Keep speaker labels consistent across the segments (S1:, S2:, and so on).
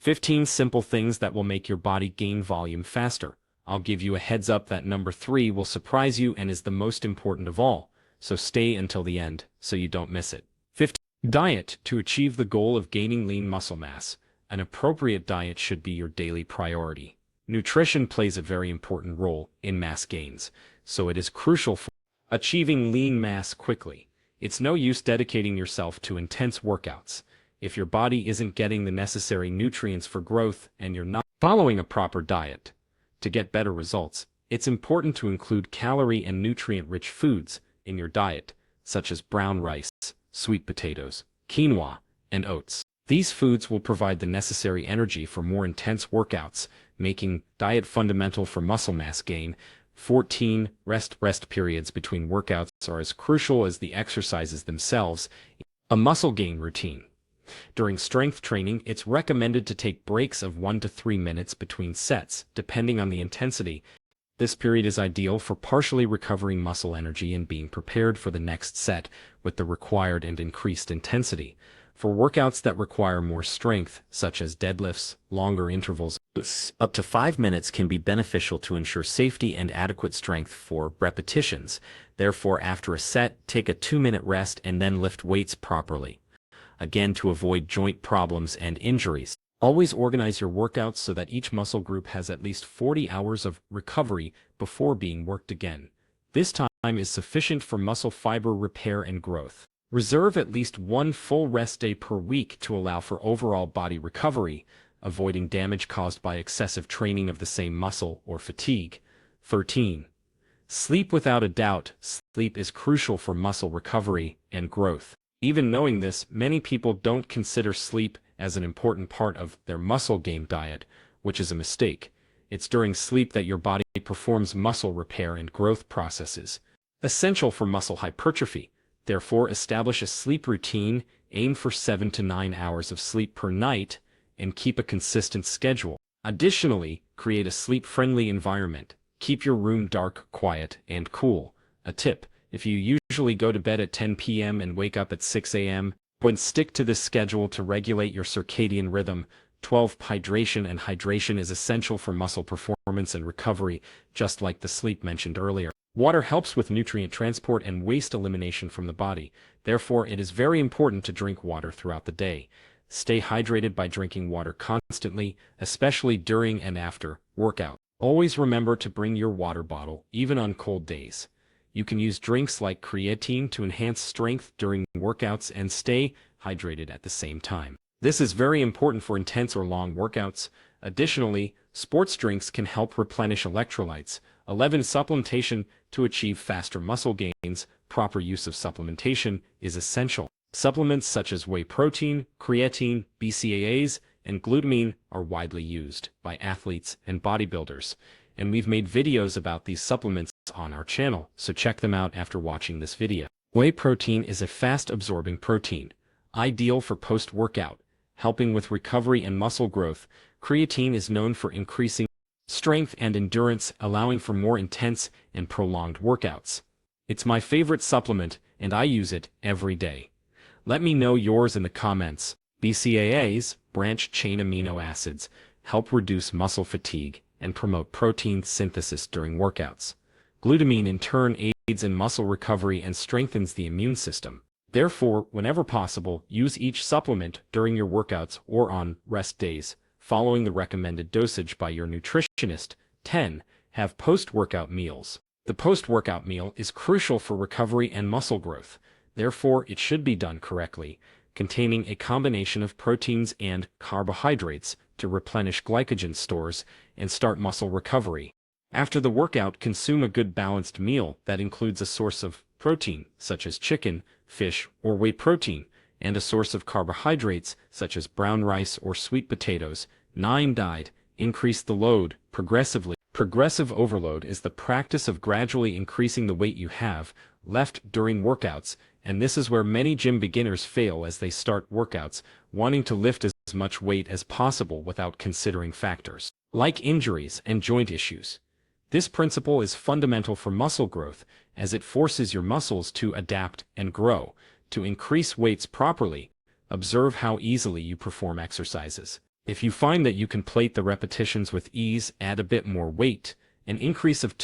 S1: 15 simple things that will make your body gain volume faster. I'll give you a heads up that number 3 will surprise you and is the most important of all, so stay until the end so you don't miss it. 15. Diet. To achieve the goal of gaining lean muscle mass, an appropriate diet should be your daily priority. Nutrition plays a very important role in mass gains, so it is crucial for achieving lean mass quickly. It's no use dedicating yourself to intense workouts if your body isn't getting the necessary nutrients for growth and you're not following a proper diet. To get better results, it's important to include calorie and nutrient-rich foods in your diet, such as brown rice, sweet potatoes, quinoa, and oats. These foods will provide the necessary energy for more intense workouts, making diet fundamental for muscle mass gain. 14. Rest periods between workouts are as crucial as the exercises themselves. A muscle gain routine. During strength training, it's recommended to take breaks of 1 to 3 minutes between sets, depending on the intensity. This period is ideal for partially recovering muscle energy and being prepared for the next set with the required and increased intensity. For workouts that require more strength, such as deadlifts, longer intervals, up to 5 minutes can be beneficial to ensure safety and adequate strength for repetitions. Therefore, after a set, take a 2-minute rest and then lift weights properly. Again, to avoid joint problems and injuries. Always organize your workouts so that each muscle group has at least 40 hours of recovery before being worked again. This time is sufficient for muscle fiber repair and growth. Reserve at least 1 full rest day per week to allow for overall body recovery, avoiding damage caused by excessive training of the same muscle or fatigue. 13. Sleep. Without a doubt, sleep is crucial for muscle recovery and growth. Even knowing this, many people don't consider sleep as an important part of their muscle gain diet, which is a mistake. It's during sleep that your body performs muscle repair and growth processes, essential for muscle hypertrophy. Therefore, establish a sleep routine, aim for 7 to 9 hours of sleep per night, and keep a consistent schedule. Additionally, create a sleep-friendly environment. Keep your room dark, quiet, and cool. A tip: if you usually go to bed at 10 p.m. and wake up at 6 a.m., stick to this schedule to regulate your circadian rhythm. 12. Hydration is essential for muscle performance and recovery, just like the sleep mentioned earlier. Water helps with nutrient transport and waste elimination from the body. Therefore, it is very important to drink water throughout the day. Stay hydrated by drinking water constantly, especially during and after workout. Always remember to bring your water bottle, even on cold days. You can use drinks like creatine to enhance strength during workouts and stay hydrated at the same time. This is very important for intense or long workouts. Additionally, sports drinks can help replenish electrolytes. 11. Supplementation. To achieve faster muscle gains, proper use of supplementation is essential. Supplements such as whey protein, creatine, BCAAs, and glutamine are widely used by athletes and bodybuilders, and we've made videos about these supplements on our channel, so check them out after watching this video. Whey protein is a fast-absorbing protein, ideal for post-workout, helping with recovery and muscle growth. Creatine is known for increasing strength and endurance, allowing for more intense and prolonged workouts. It's my favorite supplement, and I use it every day. Let me know yours in the comments. BCAAs, branched-chain amino acids, help reduce muscle fatigue and promote protein synthesis during workouts. Glutamine in turn aids in muscle recovery and strengthens the immune system. Therefore, whenever possible, use each supplement during your workouts or on rest days, following the recommended dosage by your nutritionist. 10. Have post-workout meals. The post-workout meal is crucial for recovery and muscle growth. Therefore, it should be done correctly, containing a combination of proteins and carbohydrates to replenish glycogen stores and start muscle recovery. After the workout, consume a good balanced meal that includes a source of protein, such as chicken, fish, or whey protein, and a source of carbohydrates, such as brown rice or sweet potatoes. 9. Diet. Increase the load progressively. Progressive overload is the practice of gradually increasing the weight you have left during workouts, and this is where many gym beginners fail, as they start workouts wanting to lift as much weight as possible without considering factors like injuries and joint issues. This principle is fundamental for muscle growth, as it forces your muscles to adapt and grow. To increase weights properly, observe how easily you perform exercises. If you find that you can plate the repetitions with ease, add a bit more weight. An increase of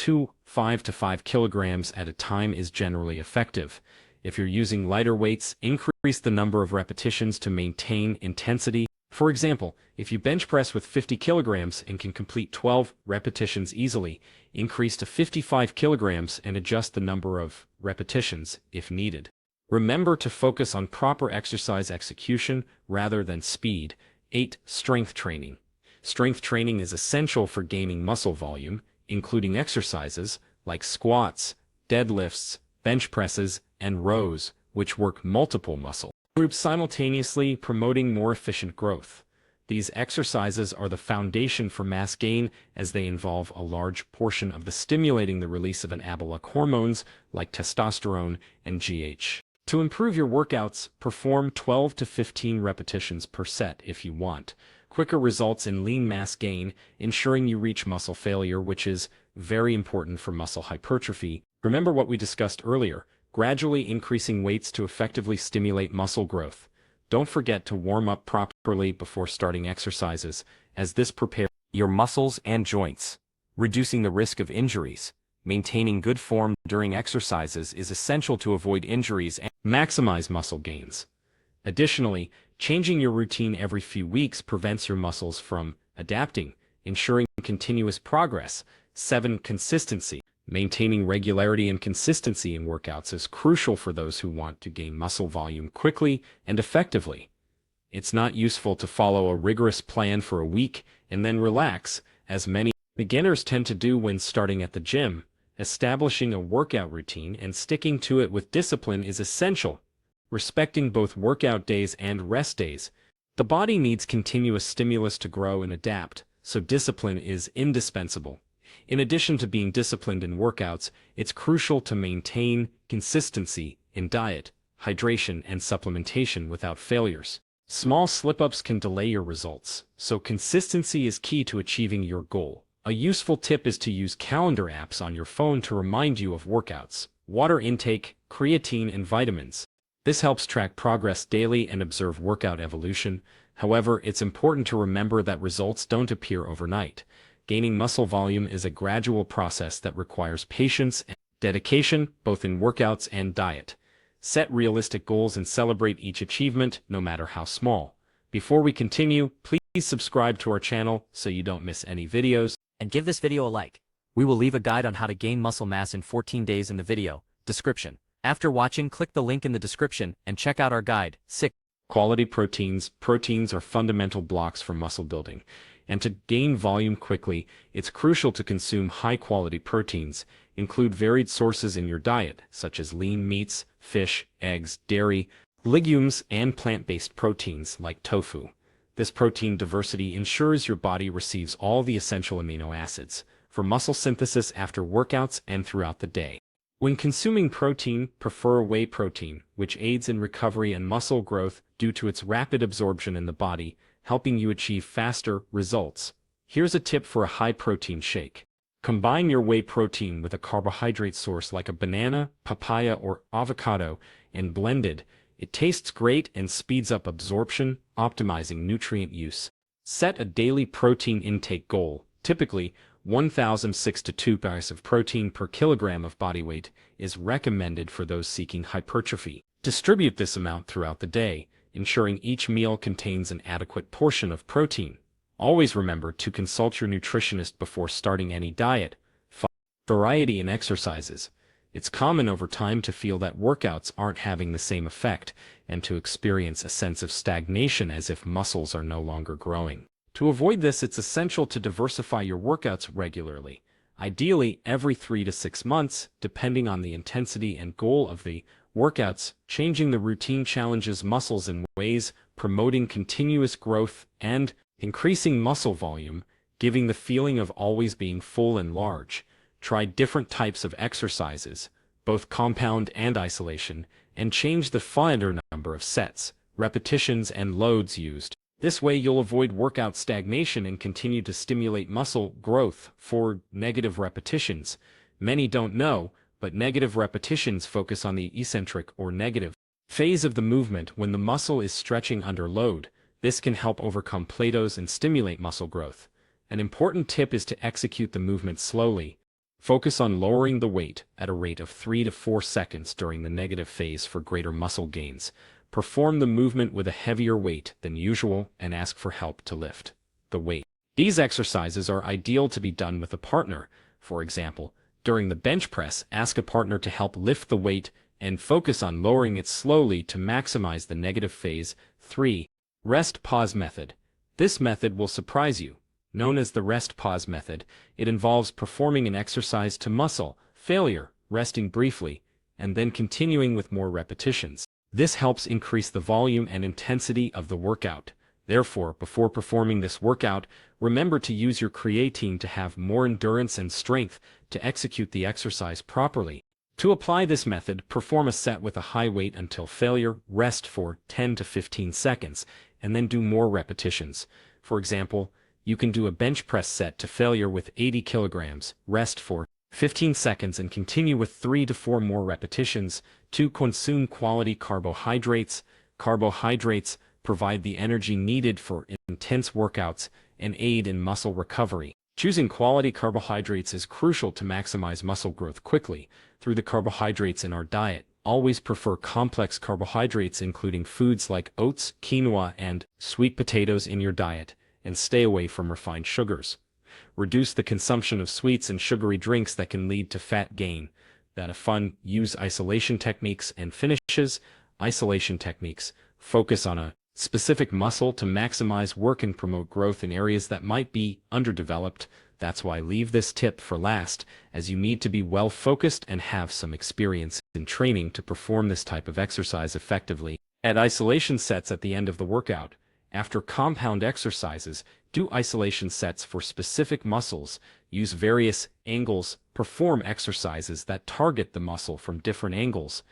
S1: 5 to 5 kilograms at a time is generally effective. If you're using lighter weights, increase the number of repetitions to maintain intensity. For example, if you bench press with 50 kilograms and can complete 12 repetitions easily, increase to 55 kilograms and adjust the number of repetitions if needed. Remember to focus on proper exercise execution rather than speed. 8. Strength training. Strength training is essential for gaining muscle volume, including exercises like squats, deadlifts, bench presses, and rows, which work multiple muscle groups simultaneously, promoting more efficient growth. These exercises are the foundation for mass gain as they involve a large portion of the stimulating the release of anabolic hormones like testosterone and GH. To improve your workouts, perform 12 to 15 repetitions per set if you want quicker results in lean mass gain, ensuring you reach muscle failure, which is very important for muscle hypertrophy. Remember what we discussed earlier, gradually increasing weights to effectively stimulate muscle growth. Don't forget to warm up properly before starting exercises, as this prepares your muscles and joints, reducing the risk of injuries. Maintaining good form during exercises is essential to avoid injuries and maximize muscle gains. Additionally, changing your routine every few weeks prevents your muscles from adapting, ensuring continuous progress. 7. Consistency. Maintaining regularity and consistency in workouts is crucial for those who want to gain muscle volume quickly and effectively. It's not useful to follow a rigorous plan for a week and then relax, as many beginners tend to do when starting at the gym. Establishing a workout routine and sticking to it with discipline is essential. Respecting both workout days and rest days. The body needs continuous stimulus to grow and adapt, so discipline is indispensable. In addition to being disciplined in workouts, it's crucial to maintain consistency in diet, hydration, and supplementation without failures. Small slip-ups can delay your results, so consistency is key to achieving your goal. A useful tip is to use calendar apps on your phone to remind you of workouts, water intake, creatine, and vitamins. This helps track progress daily and observe workout evolution. However, it's important to remember that results don't appear overnight. Gaining muscle volume is a gradual process that requires patience and dedication, both in workouts and diet. Set realistic goals and celebrate each achievement, no matter how small. Before we continue, please subscribe to our channel so you don't miss any videos.
S2: And give this video a like. We will leave a guide on how to gain muscle mass in 14 days in the video description. After watching, click the link in the description and check out our guide. 6.
S1: Quality proteins. Proteins are fundamental blocks for muscle building, and to gain volume quickly, it's crucial to consume high-quality proteins. Include varied sources in your diet, such as lean meats, fish, eggs, dairy, legumes, and plant-based proteins like tofu. This protein diversity ensures your body receives all the essential amino acids for muscle synthesis after workouts and throughout the day. When consuming protein, prefer whey protein, which aids in recovery and muscle growth due to its rapid absorption in the body, helping you achieve faster results. Here's a tip for a high-protein shake. Combine your whey protein with a carbohydrate source like a banana, papaya, or avocado, and blend it. It tastes great and speeds up absorption, optimizing nutrient use. Set a daily protein intake goal. Typically, 1,006 to 2 grams of protein per kilogram of body weight is recommended for those seeking hypertrophy. Distribute this amount throughout the day, ensuring each meal contains an adequate portion of protein. Always remember to consult your nutritionist before starting any diet. Variety in exercises. It's common over time to feel that workouts aren't having the same effect and to experience a sense of stagnation as if muscles are no longer growing. To avoid this, it's essential to diversify your workouts regularly, ideally every 3 to 6 months, depending on the intensity and goal of the workouts. Changing the routine challenges muscles in ways, promoting continuous growth and increasing muscle volume, giving the feeling of always being full and large. Try different types of exercises, both compound and isolation, and change the final number of sets, repetitions, and loads used. This way you'll avoid workout stagnation and continue to stimulate muscle growth. For negative repetitions. Many don't know, but negative repetitions focus on the eccentric or negative phase of the movement when the muscle is stretching under load. This can help overcome plateaus and stimulate muscle growth. An important tip is to execute the movement slowly. Focus on lowering the weight at a rate of 3 to 4 seconds during the negative phase for greater muscle gains. Perform the movement with a heavier weight than usual and ask for help to lift the weight. These exercises are ideal to be done with a partner. For example, during the bench press, ask a partner to help lift the weight and focus on lowering it slowly to maximize the negative phase. 3. Rest pause method. This method will surprise you. Known as the rest pause method, it involves performing an exercise to muscle failure, resting briefly, and then continuing with more repetitions. This helps increase the volume and intensity of the workout. Therefore, before performing this workout, remember to use your creatine to have more endurance and strength to execute the exercise properly. To apply this method, perform a set with a high weight until failure, rest for 10 to 15 seconds, and then do more repetitions. For example, you can do a bench press set to failure with 80 kilograms, rest for 15 seconds and continue with 3 to 4 more repetitions. To consume quality carbohydrates. Carbohydrates provide the energy needed for intense workouts and aid in muscle recovery. Choosing quality carbohydrates is crucial to maximize muscle growth quickly. Through the carbohydrates in our diet, always prefer complex carbohydrates including foods like oats, quinoa, and sweet potatoes in your diet, and stay away from refined sugars. Reduce the consumption of sweets and sugary drinks that can lead to fat gain. Use isolation techniques and finishes. Isolation techniques focus on a specific muscle to maximize work and promote growth in areas that might be underdeveloped. That's why leave this tip for last, as you need to be well focused and have some experience in training to perform this type of exercise effectively. Add isolation sets at the end of the workout. After compound exercises, do isolation sets for specific muscles. Use various angles. Perform exercises that target the muscle from different angles.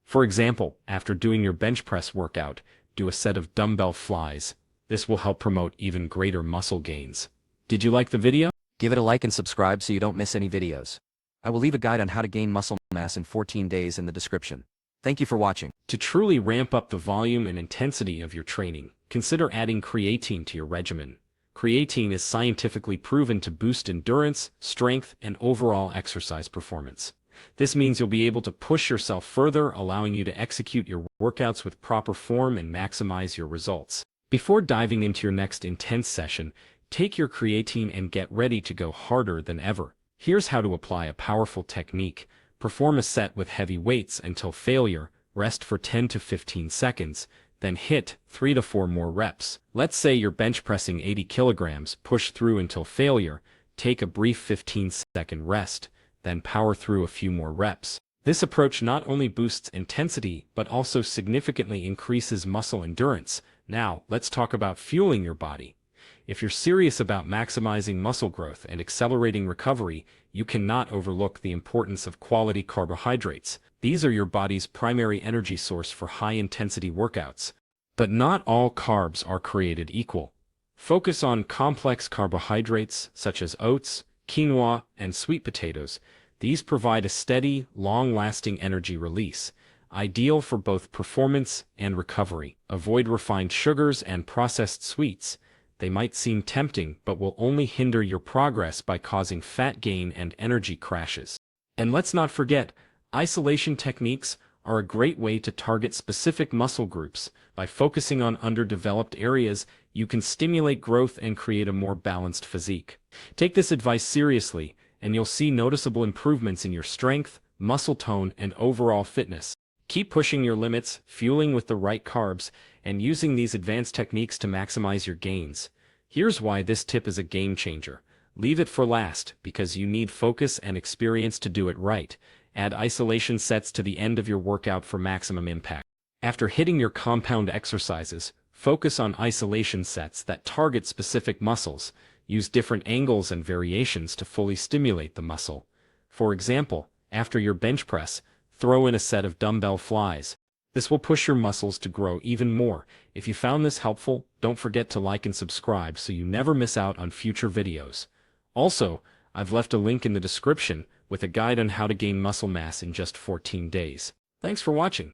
S1: For example, after doing your bench press workout, do a set of dumbbell flies. This will help promote even greater muscle gains. Did you like the video?
S2: Give it a like and subscribe so you don't miss any videos. I will leave a guide on how to gain muscle mass in 14 days in the description. Thank you for watching.
S1: To truly ramp up the volume and intensity of your training, consider adding creatine to your regimen. Creatine is scientifically proven to boost endurance, strength, and overall exercise performance. This means you'll be able to push yourself further, allowing you to execute your workouts with proper form and maximize your results. Before diving into your next intense session, take your creatine and get ready to go harder than ever. Here's how to apply a powerful technique. Perform a set with heavy weights until failure, rest for 10 to 15 seconds, then hit 3 to 4 more reps. Let's say you're bench pressing 80 kilograms, push through until failure, take a brief 15-second rest, then power through a few more reps. This approach not only boosts intensity, but also significantly increases muscle endurance. Now, let's talk about fueling your body. If you're serious about maximizing muscle growth and accelerating recovery, you cannot overlook the importance of quality carbohydrates. These are your body's primary energy source for high-intensity workouts. But not all carbs are created equal. Focus on complex carbohydrates such as oats, quinoa, and sweet potatoes. These provide a steady, long-lasting energy release, ideal for both performance and recovery. Avoid refined sugars and processed sweets. They might seem tempting, but will only hinder your progress by causing fat gain and energy crashes. And let's not forget, isolation techniques are a great way to target specific muscle groups. By focusing on underdeveloped areas, you can stimulate growth and create a more balanced physique. Take this advice seriously, and you'll see noticeable improvements in your strength, muscle tone, and overall fitness. Keep pushing your limits, fueling with the right carbs, and using these advanced techniques to maximize your gains. Here's why this tip is a game changer. Leave it for last, because you need focus and experience to do it right. Add isolation sets to the end of your workout for maximum impact. After hitting your compound exercises, focus on isolation sets that target specific muscles. Use different angles and variations to fully stimulate the muscle. For example, after your bench press, throw in a set of dumbbell flies. This will push your muscles to grow even more. If you found this helpful, don't forget to like and subscribe so you never miss out on future videos. Also, I've left a link in the description with a guide on how to gain muscle mass in just 14 days. Thanks for watching.